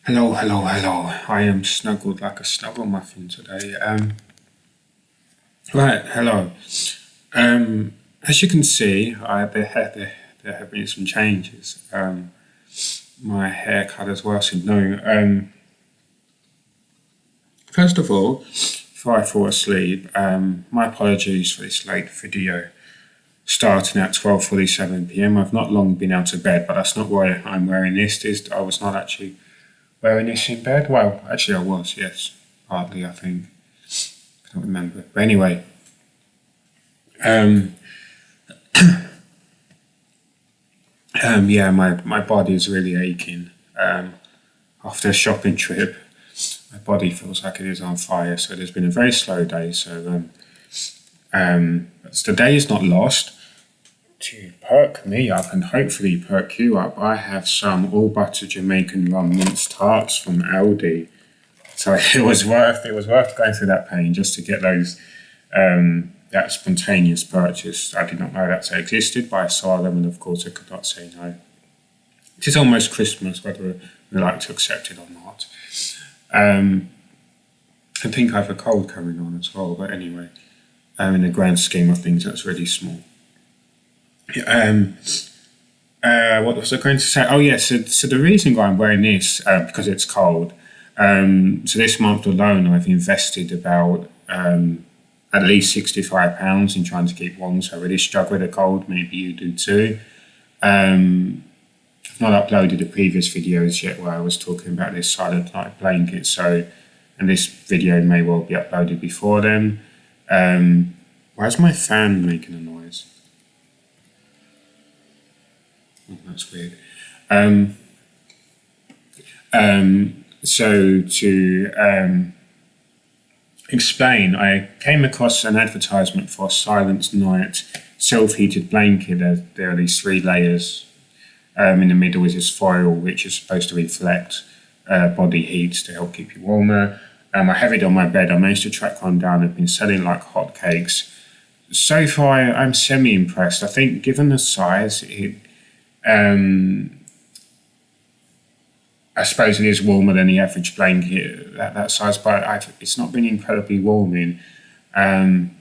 Hello, hello, hello. I am snuggled like a snuggle muffin today. Right, hello. As you can see, there have been some changes. My hair colour's worsened. No, first of all, before I fall asleep, my apologies for this late video starting at 12:47 p.m. I've not long been out of bed, but that's not why I'm wearing this. I was not actually wearing this in bed. Well, actually I was, yes. Partly, I think. I don't remember. But anyway, um, yeah, my body is really aching. After a shopping trip, my body feels like it is on fire. So there's been a very slow day. The day is not lost. To perk me up and hopefully perk you up, I have some all butter Jamaican rum mince tarts from Aldi. So it was worth going through that pain just to get those that spontaneous purchase. I did not know that they existed, but I saw them and of course I could not say no. It is almost Christmas, whether we like to accept it or not. I think I have a cold coming on as well, but anyway, in the grand scheme of things, that's really small. What was I going to say? Oh, yeah. So the reason why I'm wearing this because it's cold. So this month alone, I've invested about at least £65 in trying to keep warm. So I really struggle with the cold. Maybe you do too. I've not uploaded the previous videos yet where I was talking about this silent night blanket. And this video may well be uploaded before then. Why is my fan making a noise? Oh, that's weird. So to explain, I came across an advertisement for a Silent Night self-heated blanket. There are these three layers. In the middle is this foil, which is supposed to reflect body heat to help keep you warmer. I have it on my bed. I managed to track one down. I've been selling like hotcakes. So far, I'm semi-impressed. I think given the size, I suppose it is warmer than the average blanket that size, but it's not been incredibly warming. And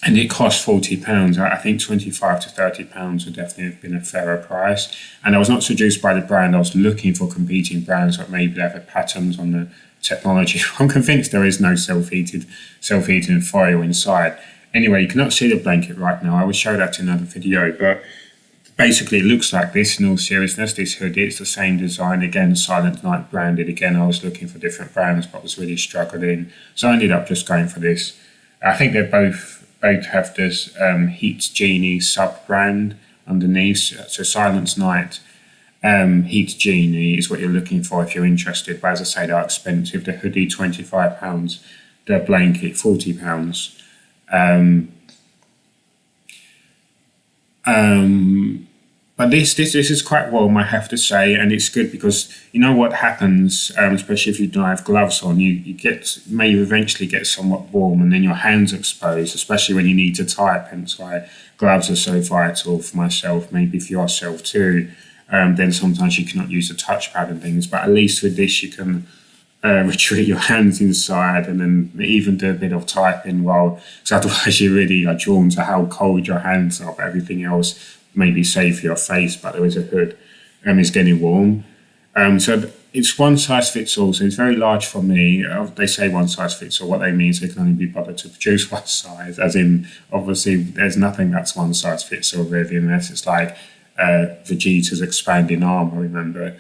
it cost £40. I think £25 to £30 would definitely have been a fairer price. And I was not seduced by the brand. I was looking for competing brands that maybe they have a patterns on the technology. I'm convinced there is no self-heating foil inside. Anyway, you cannot see the blanket right now. I will show that in another video, but basically, it looks like this in all seriousness. This hoodie, it's the same design. Again, Silent Night branded. Again, I was looking for different brands, but was really struggling. So I ended up just going for this. I think they both have this Heat Genie sub-brand underneath. So Silent Night Heat Genie is what you're looking for if you're interested. But as I say, they're expensive. The hoodie, £25. The blanket, £40. But this is quite warm, I have to say, and it's good because you know what happens, especially if you don't have gloves on, you may eventually get somewhat warm, and then your hands are exposed, especially when you need to type. Hence why gloves are so vital for myself. Maybe for yourself too. Then sometimes you cannot use the touchpad and things, but at least with this you can retreat your hands inside and then even do a bit of typing because otherwise you really are drawn to how cold your hands are, but everything else may be safe for your face, but there is a hood and it's getting warm. So it's one size fits all, so it's very large for me. They say one size fits all. What they mean is they can only be bothered to produce one size, as in obviously there's nothing that's one size fits all really, unless it's like Vegeta's expanding arm, I remember.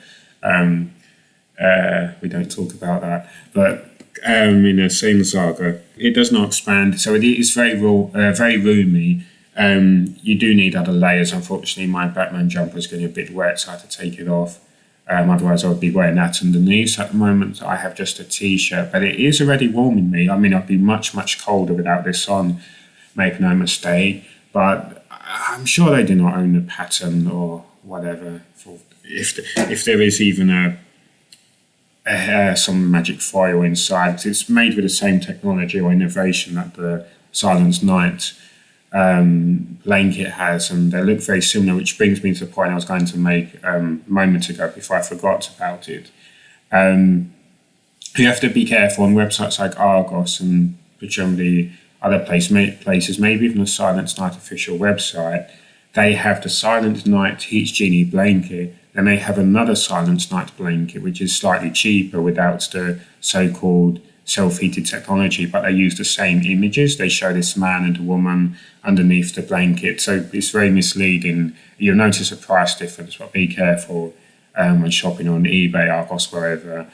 We don't talk about that, but in a same saga, it does not expand, so it is very roomy. You do need other layers. Unfortunately, my Batman jumper is getting a bit wet, so I had to take it off. Otherwise, I would be wearing that underneath. So at the moment, I have just a t-shirt, but it is already warming me. I mean, I'd be much, much colder without this on, make no mistake. But I'm sure they do not own the pattern or whatever. If there is even some magic foil inside, it's made with the same technology or innovation that the Silent Night blanket has, and they look very similar, which brings me to the point I was going to make a moment ago before I forgot about it. You have to be careful on websites like Argos and presumably other places, maybe even the Silent Night official website. They have the Silent Night Heat Genie blanket, and they have another Silent Night blanket which is slightly cheaper without the so-called self-heated technology, but they use the same images. They show this man and a woman underneath the blanket, so it's very misleading. You'll notice a price difference, but be careful when shopping on eBay, Argos, wherever.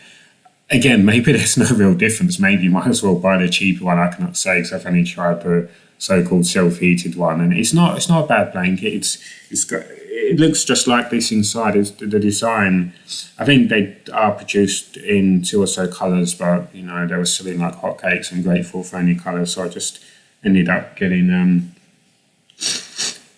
Again, maybe there's no real difference. Maybe you might as well buy the cheaper one. I cannot say because I've only tried the so-called self-heated one, and it's not a bad blanket. It looks just like this inside. It's the design. I think they are produced in 2 or so colours, but they were selling like hotcakes. I'm grateful for any colour, so I just ended up getting.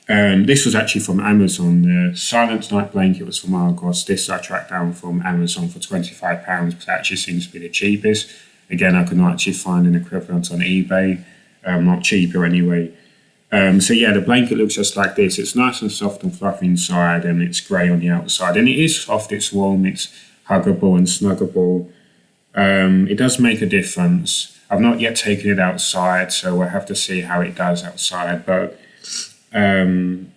This was actually from Amazon. The Silent Night blanket was from Argos. This I tracked down from Amazon for £25, which actually seems to be the cheapest. Again, I could not actually find an equivalent on eBay. Not cheaper anyway. So yeah, the blanket looks just like this. It's nice and soft and fluffy inside, and it's grey on the outside. And it is soft, it's warm, it's huggable and snuggable. It does make a difference. I've not yet taken it outside, so we'll have to see how it does outside. But and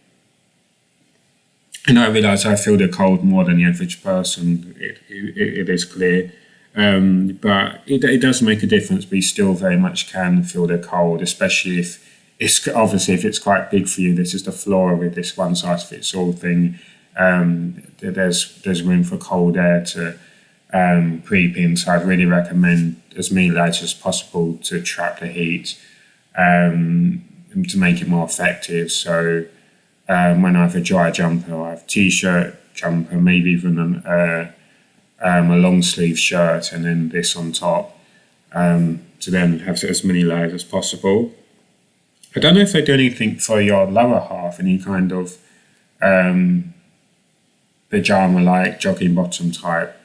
I realise I feel the cold more than the average person. It is clear. But it does make a difference, but you still very much can feel the cold, especially if it's quite big for you. This is the floor with this one size fits all thing. There's room for cold air to creep in, so I'd really recommend as many layers as possible to trap the heat to make it more effective. So when I have a dry jumper, I have a t-shirt, jumper, maybe even a long sleeve shirt, and then this on top to then have as many layers as possible. I don't know if they do anything for your lower half, any kind of pajama like jogging bottom type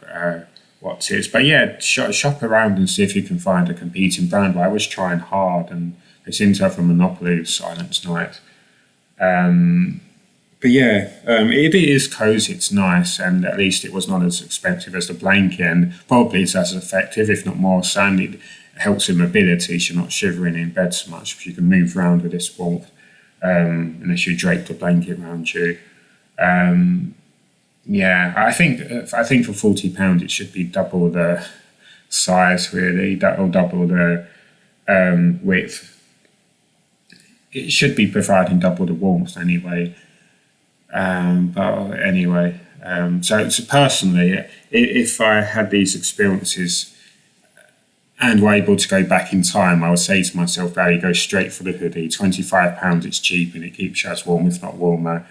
what's it. But yeah, shop around and see if you can find a competing brand. But I was trying hard, and they seem to have a monopoly of Silent Night. But yeah, it is cozy, it's nice, and at least it was not as expensive as the blanket, and probably it's as effective, if not more. It helps with mobility, so you're not shivering in bed so much, because you can move around with this warmth, unless you drape the blanket around you. Yeah, I think for £40 it should be double the size, really, or double the width. It should be providing double the warmth anyway. But anyway, so personally, if I had these experiences and were able to go back in time, I would say to myself, Barry, go straight for the hoodie. £25, it's cheap and it keeps you as warm, if not warmer.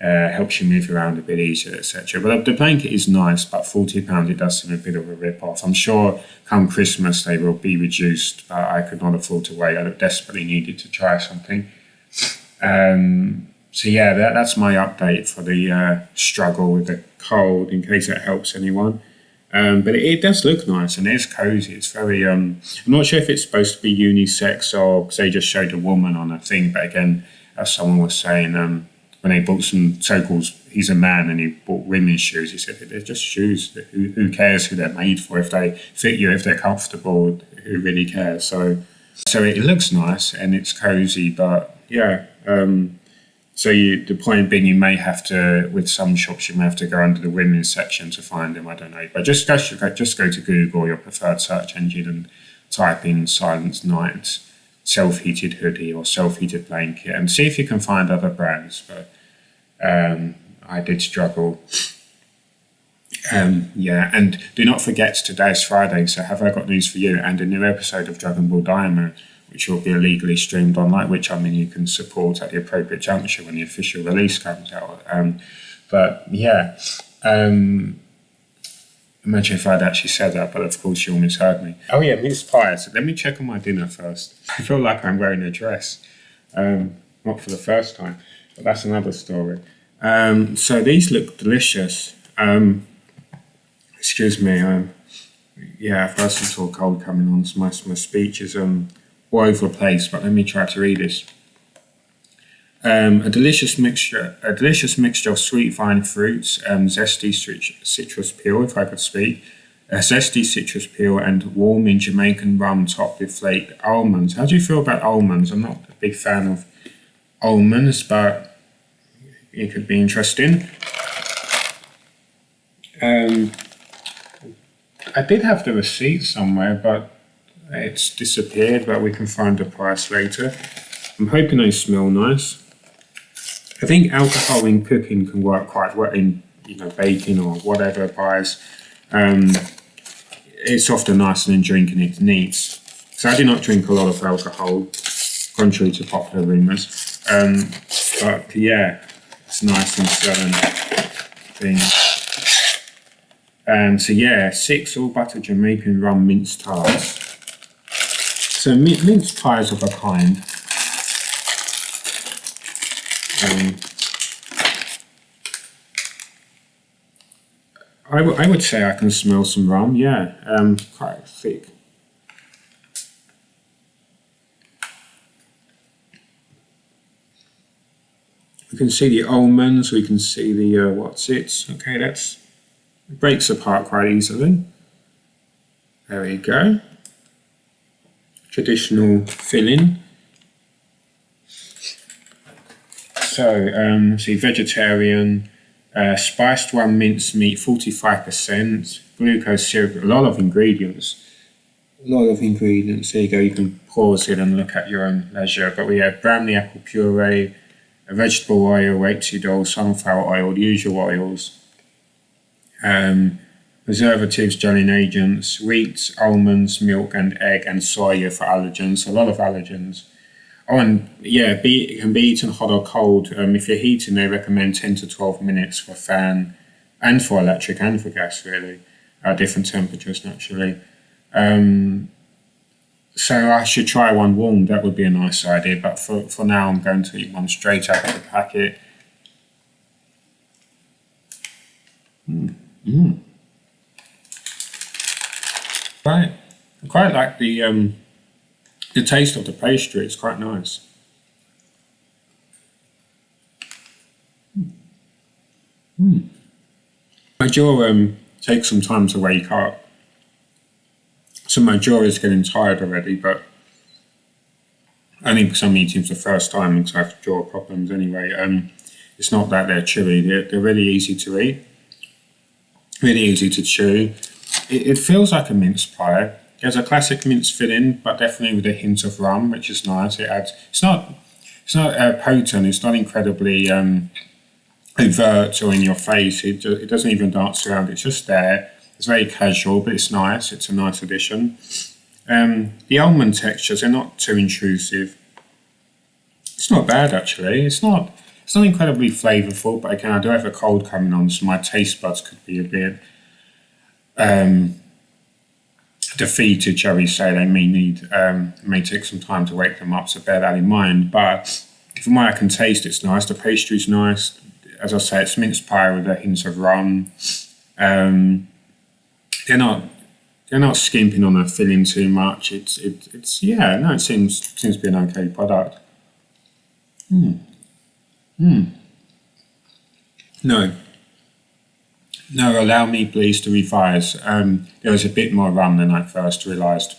Helps you move around a bit easier, etc. But the blanket is nice, but £40, it does seem a bit of a rip-off. I'm sure come Christmas they will be reduced, but I could not afford to wait. I desperately needed to try something. So yeah, that's my update for the struggle with the cold, in case that helps anyone. But it does look nice, and it's cozy. It's very, I'm not sure if it's supposed to be unisex or because they just showed a woman on a thing. But again, as someone was saying, when they bought some so-called, he's a man and he bought women's shoes, he said they're just shoes. Who cares who they're made for? If they fit you, if they're comfortable, who really cares? So it looks nice and it's cozy, but yeah. So the point being, you may have to, with some shops, you may have to go under the women's section to find them. I don't know, but just go to Google or your preferred search engine and type in Silent Night self-heated hoodie or self-heated blanket and see if you can find other brands. But I did struggle. Yeah, and do not forget today's Friday, so have I got news for you and a new episode of Dragon Ball Daima, which will be illegally streamed online, which I mean you can support at the appropriate juncture when the official release comes out. But yeah, imagine if I'd actually said that, but of course you all misheard me. Oh yeah, mince pies. Let me check on my dinner first. I feel like I'm wearing a dress. Not for the first time, but that's another story. So these look delicious. Excuse me. Yeah, first I saw cold coming on, so my speech is all over the place, but let me try to read this. A delicious mixture of sweet vine fruits, zesty citrus peel, if I could speak, a zesty citrus peel, and warming Jamaican rum topped with flaked almonds. How do you feel about almonds? I'm not a big fan of almonds, but it could be interesting. I did have the receipt somewhere, but it's disappeared, but we can find the price later. I'm hoping they smell nice. I think alcohol in cooking can work quite well in baking or whatever pies. It's often nicer than drinking it neat. So I do not drink a lot of alcohol, contrary to popular rumours. But yeah, it's nice and certain things. So yeah, 6 all butter Jamaican rum mince tarts. So mince pies of a kind. I would say I can smell some rum, yeah, quite thick. We can see the almonds, we can see the, okay, it breaks apart quite easily. There we go. Traditional filling. So, see, vegetarian, spiced rum mince meat, 45%, glucose syrup, a lot of ingredients. There you go, you can pause it and look at your own leisure. But we have brownie apple puree, a vegetable oil, rapeseed oil, sunflower oil, the usual oils, preservatives, gelling agents, wheat, almonds, milk, and egg, and soya for allergens. A lot of allergens. Oh, and yeah, it can be eaten hot or cold. If you're heating, they recommend 10 to 12 minutes for fan and for electric and for gas, really. Different temperatures, naturally. So I should try one warm. That would be a nice idea. But for now, I'm going to eat one straight out of the packet. Right. I quite like the taste of the pastry. It's quite nice. My jaw takes some time to wake up. So my jaw is getting tired already, but only because I'm eating for the first time because I have jaw problems anyway. It's not that they're chewy. They're really easy to eat. Really easy to chew. It feels like a mince pie. There's a classic mince filling, but definitely with a hint of rum, which is nice. It adds. It's not potent. It's not incredibly overt or in your face. It doesn't even dance around. It's just there. It's very casual, but it's nice. It's a nice addition. The almond textures are not too intrusive. It's not bad actually. It's not incredibly flavourful, but again, I do have a cold coming on, so my taste buds could be a bit defeated, shall we say. They may take some time to wake them up, so bear that in mind. But from what I can taste, it's nice. The pastry's nice. As I say, it's mince pie with a hint of rum. They're not skimping on the filling too much. It seems to be an okay product. No, allow me please to revise. There was a bit more rum than I first realised.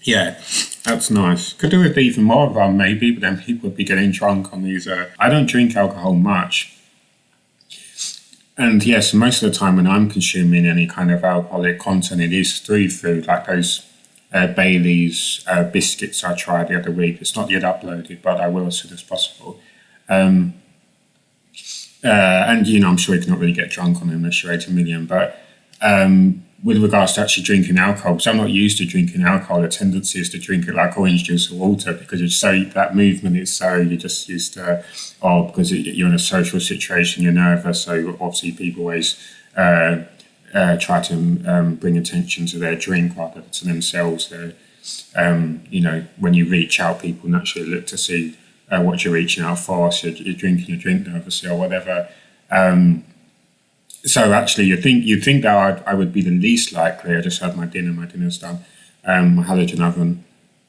Yeah, that's nice. Could do with even more rum maybe, but then people would be getting drunk on these. I don't drink alcohol much. And yes, most of the time when I'm consuming any kind of alcoholic content, it is through food, like those Bailey's biscuits I tried the other week. It's not yet uploaded, but I will as soon as possible. And I'm sure you cannot really get drunk on them unless you're 8 million. But with regards to actually drinking alcohol, because I'm not used to drinking alcohol, the tendency is to drink it like orange juice or water because it's so, that movement is so, you're just used to, because you're in a social situation, you're nervous, so obviously people always try to bring attention to their drink rather than to themselves. When you reach out, people naturally look to see what you're reaching out for, so you're drinking your drink nervously or whatever. So actually, you'd think that I would be the least likely. I just had my dinner. My dinner's done. My halogen oven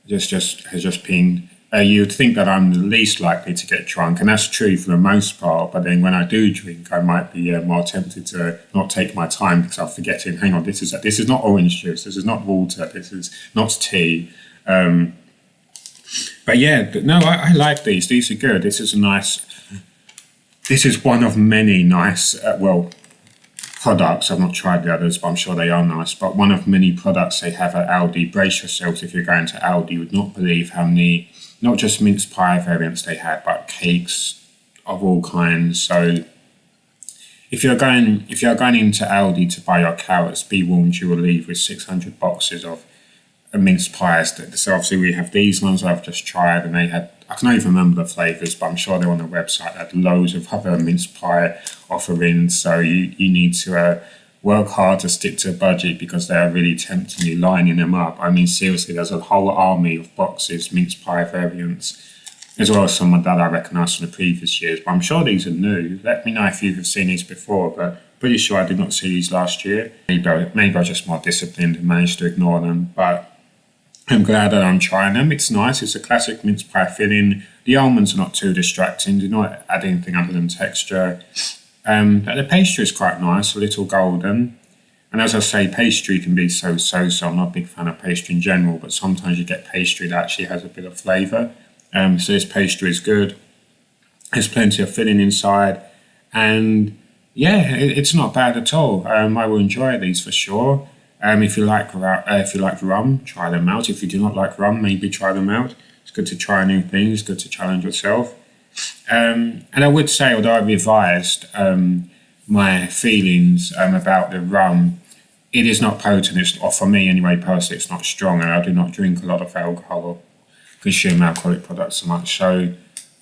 has just pinged. you'd think that I'm the least likely to get drunk, and that's true for the most part. But then when I do drink, I might be more tempted to not take my time because I'm forgetting. Hang on, this is not orange juice. This is not water. This is not tea. But yeah, no, I like these. These are good. This is a nice. This is one of many nice. Products. I've not tried the others, but I'm sure they are nice. But one of many products they have at Aldi. Brace yourselves if you're going to Aldi. You would not believe how many, not just mince pie variants they had, but cakes of all kinds. So if you're going into Aldi to buy your carrots, be warned you will leave with 600 boxes of mince pies. So obviously we have these ones I've just tried, and they had, I can't even remember the flavours, but I'm sure they're on the website. They had loads of other mince pie offerings, so you need to work hard to stick to a budget because they are really tempting you, lining them up. I mean, seriously, there's a whole army of boxes, mince pie variants, as well as some that I recognised from the previous years. But I'm sure these are new. Let me know if you've seen these before, but pretty sure I did not see these last year. Maybe I was just more disciplined and managed to ignore them, but I'm glad that I'm trying them. It's nice. It's a classic mince pie filling. The almonds are not too distracting. Do not add anything other than texture. The pastry is quite nice, a little golden. And as I say, pastry can be so. I'm not a big fan of pastry in general, but sometimes you get pastry that actually has a bit of flavour. So this pastry is good. There's plenty of filling inside. And yeah, it's not bad at all. I will enjoy these for sure. If you like rum, try them out. If you do not like rum, maybe try them out. It's good to try new things. Good to challenge yourself. And I would say, although I revised my feelings about the rum, it is not potent. Or for me anyway, personally, it's not strong, and I do not drink a lot of alcohol or consume alcoholic products so much. So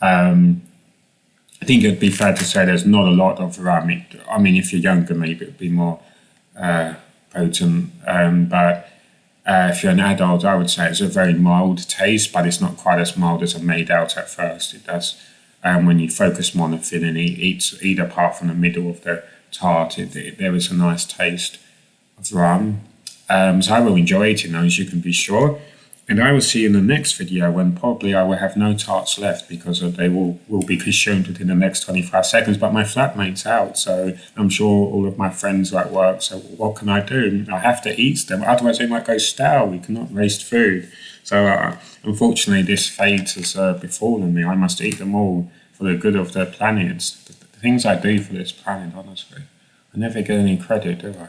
I think it'd be fair to say there's not a lot of rum. I mean, if you're younger, maybe it'd be more potent, but if you're an adult, I would say it's a very mild taste, but it's not quite as mild as it made out at first. It does, when you focus more on the filling, eat apart from the middle of the tart, there is a nice taste of rum. So I will enjoy eating those, you can be sure. And I will see you in the next video when probably I will have no tarts left because they will be consumed within the next 25 seconds. But my flatmate's out, so I'm sure all of my friends are at work. So what can I do? I have to eat them, otherwise they might go stale. We cannot waste food. So unfortunately, this fate has befallen me. I must eat them all for the good of the planet. The things I do for this planet, honestly. I never get any credit, do I?